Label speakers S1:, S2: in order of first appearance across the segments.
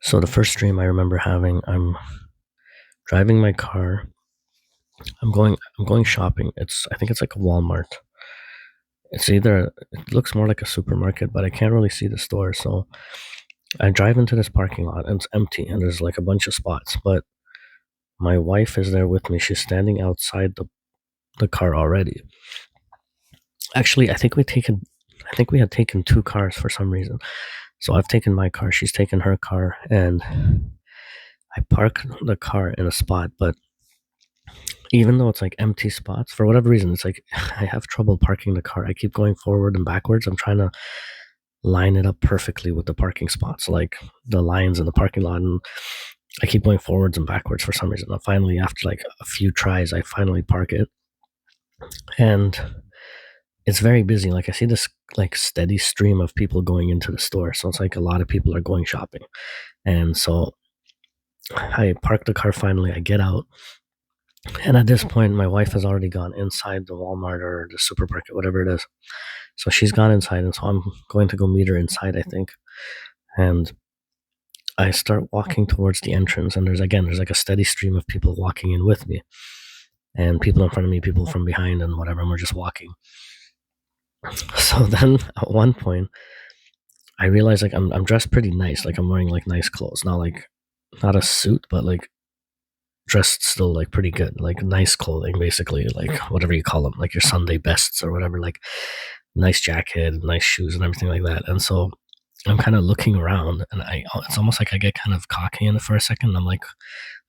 S1: So the first dream I remember having, I'm driving my car. I'm going shopping. I think it's like a Walmart. It looks more like a supermarket, but I can't really see the store. So I drive into this parking lot and it's empty and there's like a bunch of spots, but my wife is there with me. She's standing outside the car already. Actually, I think we had taken two cars for some reason. So I've taken my car, she's taken her car, and I park the car in a spot, but even though it's like empty spots, for whatever reason, it's like I have trouble parking the car. I keep going forward and backwards. I'm trying to line it up perfectly with the parking spots, like the lines in the parking lot, and I keep going forwards and backwards for some reason. And finally, after like a few tries, I finally park it, and it's very busy. Like I see this like steady stream of people going into the store, so it's like a lot of people are going shopping, and so I park the car finally. I get out. And at this point, my wife has already gone inside the Walmart or the supermarket, whatever it is. So she's gone inside, and so I'm going to go meet her inside, I think. And I start walking towards the entrance, and there's like a steady stream of people walking in with me, and people in front of me, people from behind, and whatever. And we're just walking. So then, at one point, I realize like I'm dressed pretty nice, like I'm wearing like nice clothes, not a suit, but like dressed still like pretty good, like nice clothing, basically, like whatever you call them, like your Sunday bests or whatever, like nice jacket, nice shoes, and everything like that. And so I'm kind of looking around, and it's almost like I get kind of cocky in it for a second. I'm like,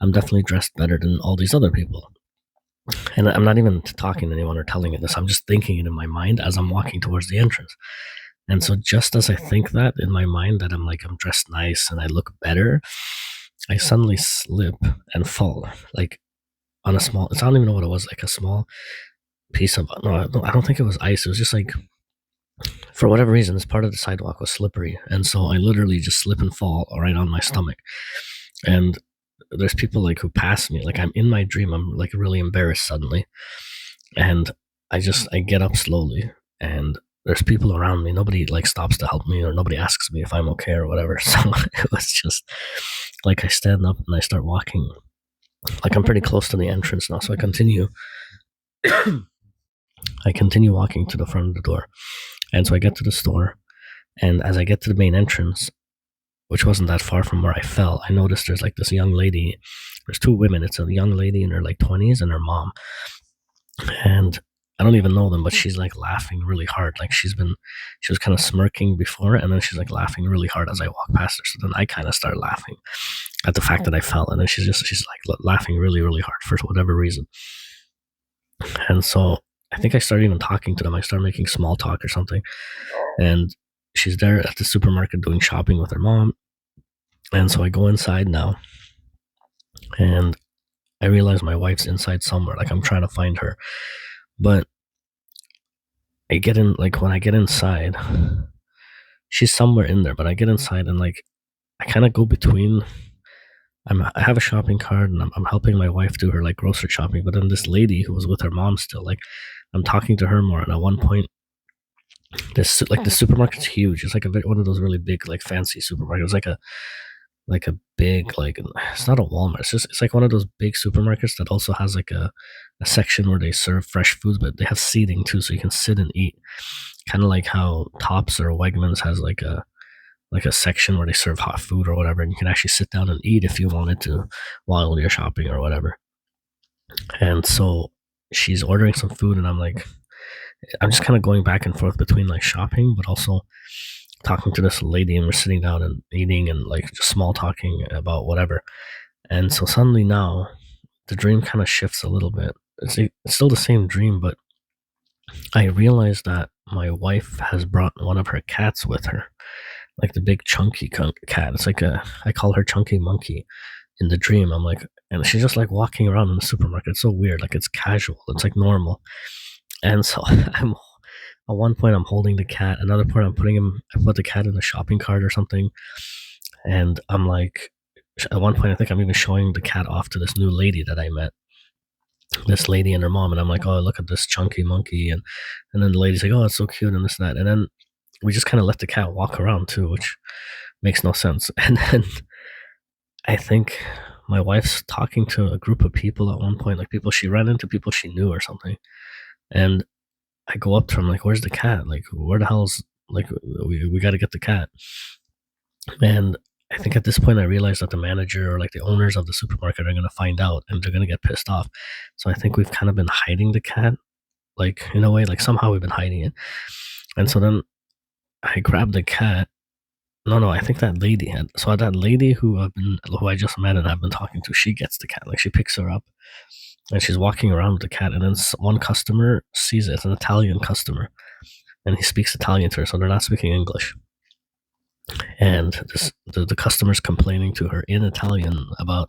S1: I'm definitely dressed better than all these other people. And I'm not even talking to anyone or telling it this. I'm just thinking it in my mind as I'm walking towards the entrance. And so just as I think that in my mind that I'm dressed nice and I look better, I suddenly slip and fall like on a small. I don't even know what it was. Like a small piece of no. I don't think it was ice. It was just like for whatever reason, this part of the sidewalk was slippery, and so I literally just slip and fall right on my stomach. And there's people like who pass me. Like I'm in my dream. I'm like really embarrassed suddenly, and I get up slowly, and there's people around me. Nobody like stops to help me, or nobody asks me if I'm okay or whatever. So it was just like I stand up and I start walking. Like I'm pretty close to the entrance now, so I continue. I continue walking to the front of the door, and so I get to the store. And as I get to the main entrance, which wasn't that far from where I fell, I noticed there's like this young lady. There's two women. It's a young lady in her like 20s and her mom. And I don't even know them, but she's like laughing really hard. Like she was kind of smirking before, and then she's like laughing really hard as I walk past her. So then I kind of start laughing at the fact that I fell, and then she's like laughing really really hard for whatever reason. And so I think I started even talking to them. I started making small talk or something, and she's there at the supermarket doing shopping with her mom. And so I go inside now, and I realize my wife's inside somewhere. Like I'm trying to find her, but I get in. Like when I get inside, she's somewhere in there. But I get inside, and like I kind of go between. I have a shopping cart, and I'm helping my wife do her like grocery shopping. But then this lady who was with her mom still, like I'm talking to her more. And at one point, this like the supermarket's huge. It's like one of those really big like fancy supermarkets. Like a big like it's not a Walmart. It's like one of those big supermarkets that also has like a section where they serve fresh foods, but they have seating too, so you can sit and eat. Kind of like how Tops or Wegmans has like a section where they serve hot food or whatever, and you can actually sit down and eat if you wanted to while you're shopping or whatever. And so she's ordering some food, and I'm just kind of going back and forth between like shopping, but also talking to this lady, and we're sitting down and eating and like just small talking about whatever. And so suddenly now the dream kind of shifts a little bit. It's still the same dream, but I realize that my wife has brought one of her cats with her, like the big chunky cat. It's like I call her Chunky Monkey in the dream. I'm like, and she's just like walking around in the supermarket. It's so weird. Like it's casual. It's like normal. And so I'm at one point I'm holding the cat. Another point I put the cat in the shopping cart or something. And I'm like, at one point I think I'm even showing the cat off to this new lady that I met. This lady and her mom, and I'm like, oh, look at this chunky monkey, and then the lady's like, oh, it's so cute, and this and that, and then we just kind of let the cat walk around too, which makes no sense. And then I think my wife's talking to a group of people at one point, like people she ran into, people she knew or something. And I go up to her, I'm like, "Where's the cat? Like, where the hell's like we got to get the cat?" And I think at this point I realized that the manager or like the owners of the supermarket are gonna find out and they're gonna get pissed off. So I think we've kind of been hiding the cat, like in a way, like somehow we've been hiding it. And so then I grabbed the cat. No, no, I think that lady had. So that lady who I just met and I've been talking to, she gets the cat. Like she picks her up and she's walking around with the cat. And then one customer sees it. It's an Italian customer, and he speaks Italian to her, so they're not speaking English. And the customer's complaining to her in Italian about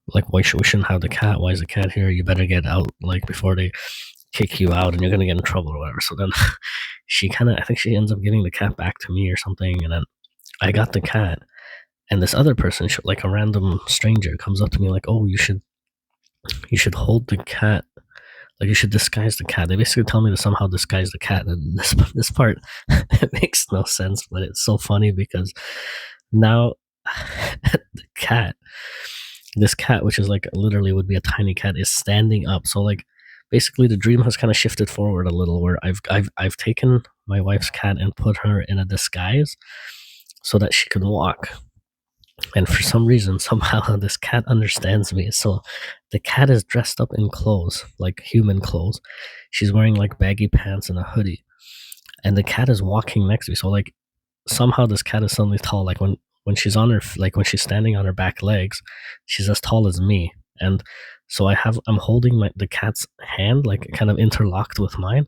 S1: like why we shouldn't have the cat. Why is the cat here? You better get out like before they kick you out and you're gonna get in trouble or whatever. So then I think she ends up giving the cat back to me or something, and then I got the cat, and this other person, like a random stranger, comes up to me like, "Oh, you should hold the cat. Like you should disguise the cat." They basically tell me to somehow disguise the cat, and this part it makes no sense, but it's so funny because now the cat, this cat, which is like literally would be a tiny cat, is standing up. So like basically the dream has kind of shifted forward a little, where I've taken my wife's cat and put her in a disguise so that she can walk. And for some reason, somehow this cat understands me. So the cat is dressed up in clothes, like human clothes. She's wearing like baggy pants and a hoodie. And the cat is walking next to me. So like somehow this cat is suddenly tall. Like when she's on her like when she's standing on her back legs, she's as tall as me. And so I'm holding the cat's hand like kind of interlocked with mine,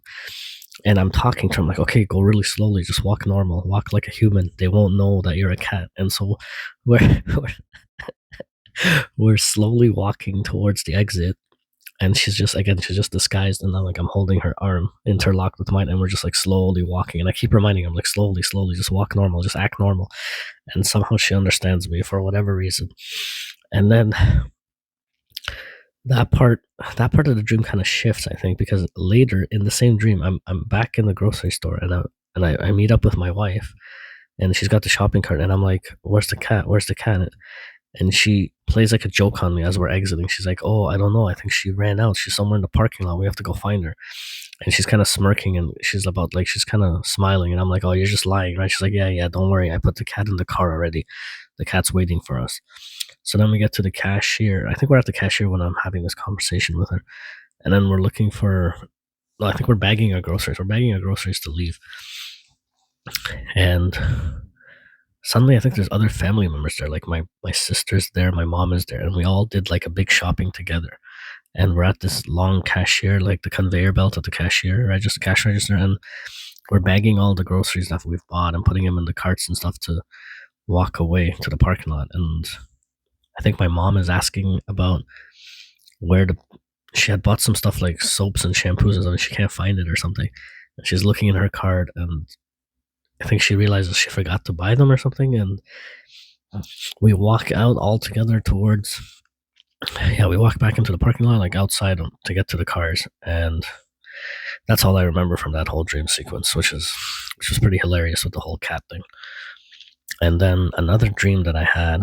S1: and I'm talking to him like, okay, go really slowly, just walk normal, walk like a human. They won't know that you're a cat. And so we're we're slowly walking towards the exit, and she's just disguised, and I'm holding her arm interlocked with mine, and we're just like slowly walking. And I keep reminding him like slowly, slowly, just walk normal, just act normal. And somehow she understands me for whatever reason. And then that part that part of the dream kind of shifts, I think, because later in the same dream I'm back in the grocery store, and I meet up with my wife, and she's got the shopping cart, and I'm like, "Where's the cat? Where's the cat?" And she plays like a joke on me as we're exiting. She's like, "Oh, I don't know. I think she ran out. She's somewhere in the parking lot. We have to go find her." And she's kind of smirking, and she's kind of smiling, and I'm like, "Oh, you're just lying, right?" She's like, "Yeah, yeah, don't worry. I put the cat in the car already. The cat's waiting for us." So then we get to the cashier. I think we're at the cashier when I'm having this conversation with her. And then we're looking for, no, I think we're bagging our groceries. We're bagging our groceries to leave. And suddenly I think there's other family members there. Like my sister's there, my mom is there, and we all did like a big shopping together. And we're at this long cashier, like the conveyor belt at the cash register, and we're bagging all the groceries that we've bought and putting them in the carts and stuff to walk away to the parking lot. And I think my mom is asking about where the she had bought some stuff like soaps and shampoos and stuff, and she can't find it or something. And she's looking in her cart, and I think she realizes she forgot to buy them or something. And we walk out all together towards, yeah, we walk back into the parking lot, like outside to get to the cars. And that's all I remember from that whole dream sequence, which was pretty hilarious with the whole cat thing. And then another dream that I had,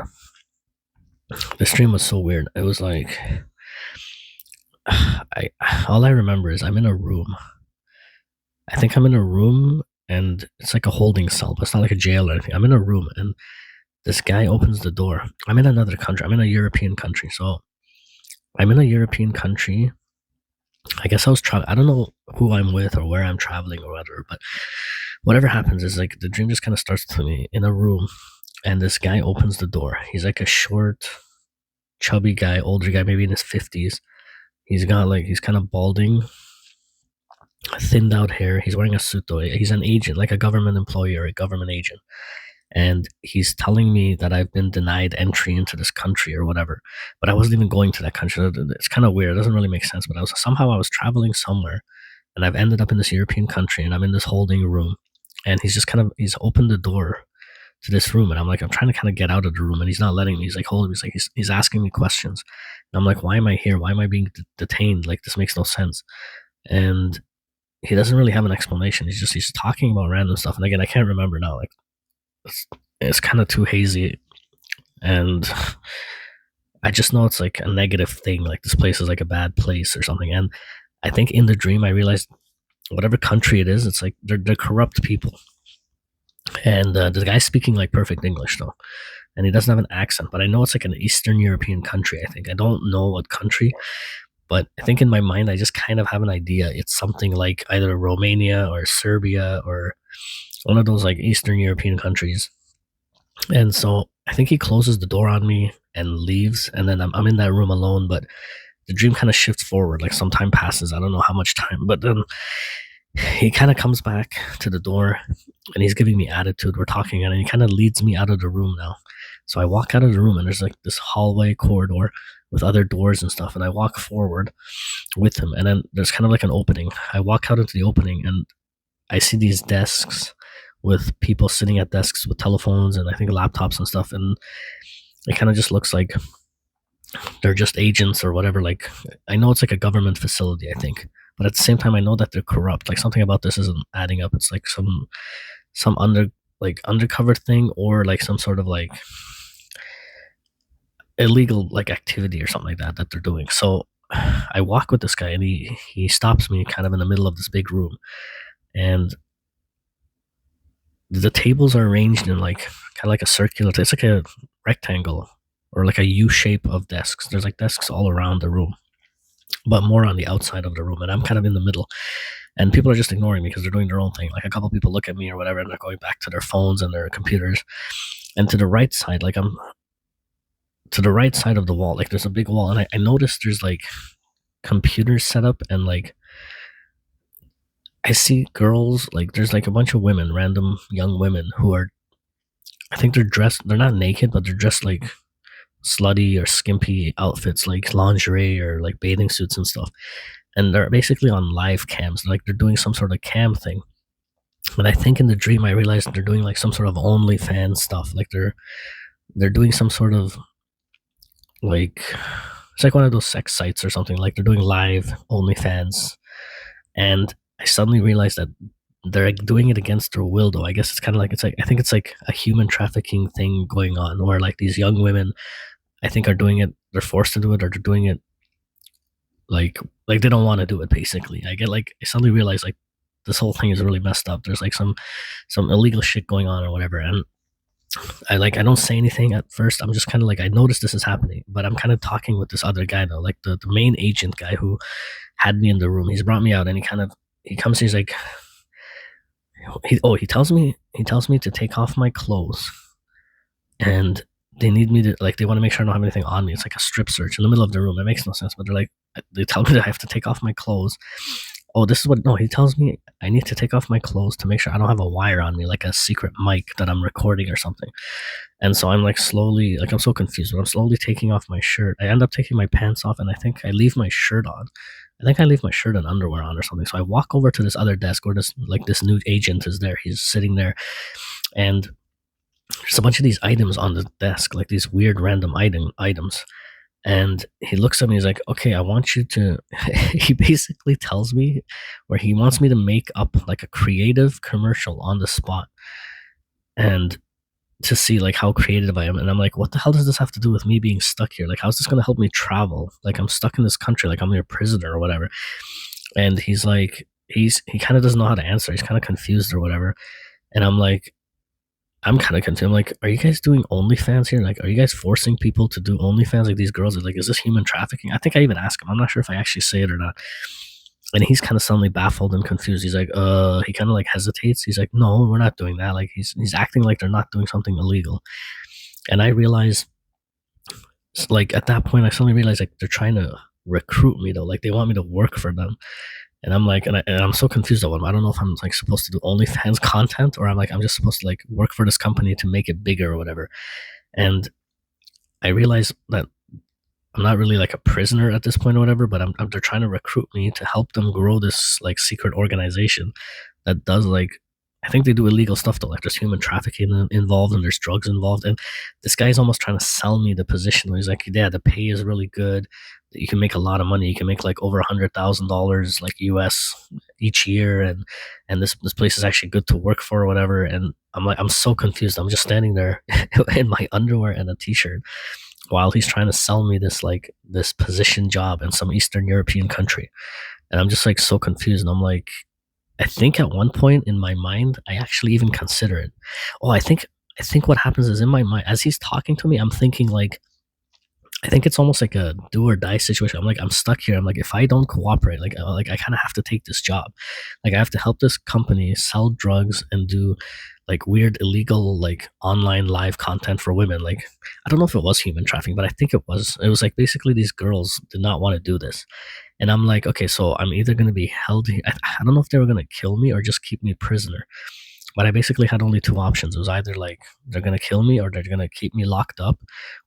S1: this dream was so weird. It was like, I all I remember is I'm in a room. I think I'm in a room, and it's like a holding cell, but it's not like a jail or anything. I'm in a room, and this guy opens the door. I'm in another country. I'm in a European country. So I'm in a European country. I guess I was traveling. I don't know who I'm with or where I'm traveling or whatever, but whatever happens is like the dream just kind of starts to me in a room, and this guy opens the door. He's like a short, chubby guy, older guy, maybe in his 50s. He's kind of balding, thinned out hair. He's wearing a suit though. He's an agent, like a government employee or a government agent. And he's telling me that I've been denied entry into this country or whatever. But I wasn't even going to that country. It's kind of weird. It doesn't really make sense. But I was traveling somewhere, and I've ended up in this European country, and I'm in this holding room. And he's opened the door to this room, and I'm trying to kind of get out of the room, and he's not letting me. He's like holding me. He's asking me questions, and I'm like, why am I here? Why am I being detained? Like this makes no sense. And he doesn't really have an explanation. He's talking about random stuff, and again, I can't remember now. Like it's kind of too hazy and I just know it's like a negative thing. Like this place is like a bad place or something. And I think in the dream, I realized whatever country it is, it's like they're corrupt people. And the guy's speaking like perfect English though, and he doesn't have an accent. But I know it's like an Eastern European country. I think I don't know what country, but I think in my mind I just kind of have an idea. It's something like either Romania or Serbia or one of those like Eastern European countries. And so I think he closes the door on me and leaves, and then I'm in that room alone. But the dream kind of shifts forward, like some time passes. I don't know how much time, but then he kind of comes back to the door and he's giving me attitude. We're talking, and he kind of leads me out of the room now. So I walk out of the room, and there's like this hallway corridor with other doors and stuff. And I walk forward with him, and then there's kind of like an opening. I walk out into the opening, and I see these desks with people sitting at desks with telephones and I think laptops and stuff. And it kind of just looks like they're just agents or whatever. Like I know it's like a government facility, I think, but at the same time, I know that they're corrupt. Like something about this isn't adding up. It's like some undercover thing or like some sort of like illegal like activity or something like that that they're doing. So I walk with this guy, and he stops me kind of in the middle of this big room, and the tables are arranged in like kind of like a circular. It's like a rectangle or like a U shape of desks. There's like desks all around the room, but more on the outside of the room, and I'm kind of in the middle. And people are just ignoring me because they're doing their own thing. Like a couple people look at me or whatever, and they're going back to their phones and their computers. And to the right side, like I'm to the right side of the wall, like there's a big wall, and I noticed there's like computers set up, and like I see girls, like there's like a bunch of women, random young women who are, I think they're dressed, they're not naked, but they're dressed like slutty or skimpy outfits, like lingerie or like bathing suits and stuff. And they're basically on live cams, like they're doing some sort of cam thing. And I think in the dream, I realized they're doing like some sort of OnlyFans stuff. Like they're doing some sort of like it's like one of those sex sites or something. Like they're doing live OnlyFans, and I suddenly realized that they're like doing it against their will. Though I guess it's kind of like it's like I think it's like a human trafficking thing going on, where like these young women, I think, are doing it. They're forced to do it, or they're doing it like they don't want to do it. Basically, I get like I suddenly realized like this whole thing is really messed up. There's like some illegal shit going on or whatever, and I don't say anything at first. I'm just kind of like I noticed this is happening, but I'm kind of talking with this other guy though, like the main agent guy who had me in the room. He's brought me out, and he comes. He's like he tells me to take off my clothes, and they need me to like they want to make sure I don't have anything on me. It's like a strip search in the middle of the room. It makes no sense, but they tell me that I have to take off my clothes. Oh, this is what no, he tells me I need to take off my clothes to make sure I don't have a wire on me, like a secret mic that I'm recording or something. And so I'm like slowly, like I'm so confused, but I'm slowly taking off my shirt. I end up taking my pants off, and I think I leave my shirt on. I think I leave my shirt and underwear on or something. So I walk over to this other desk where this new agent is there. He's sitting there, and there's a bunch of these items on the desk, like these weird random items. And he looks at me, he's like, okay, I want you to he basically tells me where he wants me to make up like a creative commercial on the spot, and to see like how creative I am. And I'm like, what the hell does this have to do with me being stuck here? Like, how's this gonna help me travel? Like I'm stuck in this country, like I'm a prisoner or whatever. And he's like, he kind of doesn't know how to answer. He's kind of confused or whatever. And I'm like, I'm kind of confused. I'm like, are you guys doing OnlyFans here? Like, are you guys forcing people to do OnlyFans? Like these girls are like, is this human trafficking? I think I even asked him. I'm not sure if I actually say it or not. And he's kind of suddenly baffled and confused. He's like, he kind of like hesitates. He's like, no, we're not doing that. Like he's acting like they're not doing something illegal. And I realize, like at that point, I suddenly realized like they're trying to recruit me though. Like they want me to work for them. And I'm like, and I'm so confused about them. I don't know if I'm like supposed to do OnlyFans content, or I'm just supposed to like work for this company to make it bigger or whatever. And I realize that I'm not really like a prisoner at this point or whatever, but they're trying to recruit me to help them grow this like secret organization that does like I think they do illegal stuff though, like there's human trafficking involved and there's drugs involved. And this guy's almost trying to sell me the position where he's like, yeah, the pay is really good. You can make a lot of money. You can make like over $100,000 like US each year, and this place is actually good to work for or whatever. And I'm like, I'm so confused. I'm just standing there in my underwear and a t-shirt while he's trying to sell me this position job in some Eastern European country. And I'm just like so confused. And I'm like, I think at one point in my mind, I actually even consider it. Oh, I think what happens is in my mind, as he's talking to me, I'm thinking like, I think it's almost like a do or die situation. I'm like, I'm stuck here. I'm like, if I don't cooperate, like I kind of have to take this job. Like I have to help this company sell drugs and do like weird illegal like online live content for women. Like I don't know if it was human trafficking, but I think it was. It was like basically these girls did not want to do this. And I'm like, okay, so I'm either going to be held. I don't know if they were going to kill me or just keep me prisoner. But I basically had only two options. It was either like they're gonna kill me or they're gonna keep me locked up,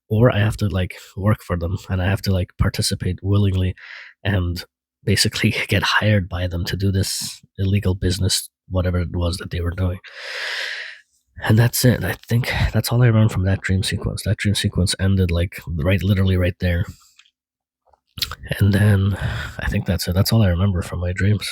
S1: or I have to like work for them and I have to like participate willingly and basically get hired by them to do this illegal business, whatever it was that they were doing. And that's it. I think that's all I remember from that dream sequence. That dream sequence ended like literally right there. And then I think that's it. That's all I remember from my dreams.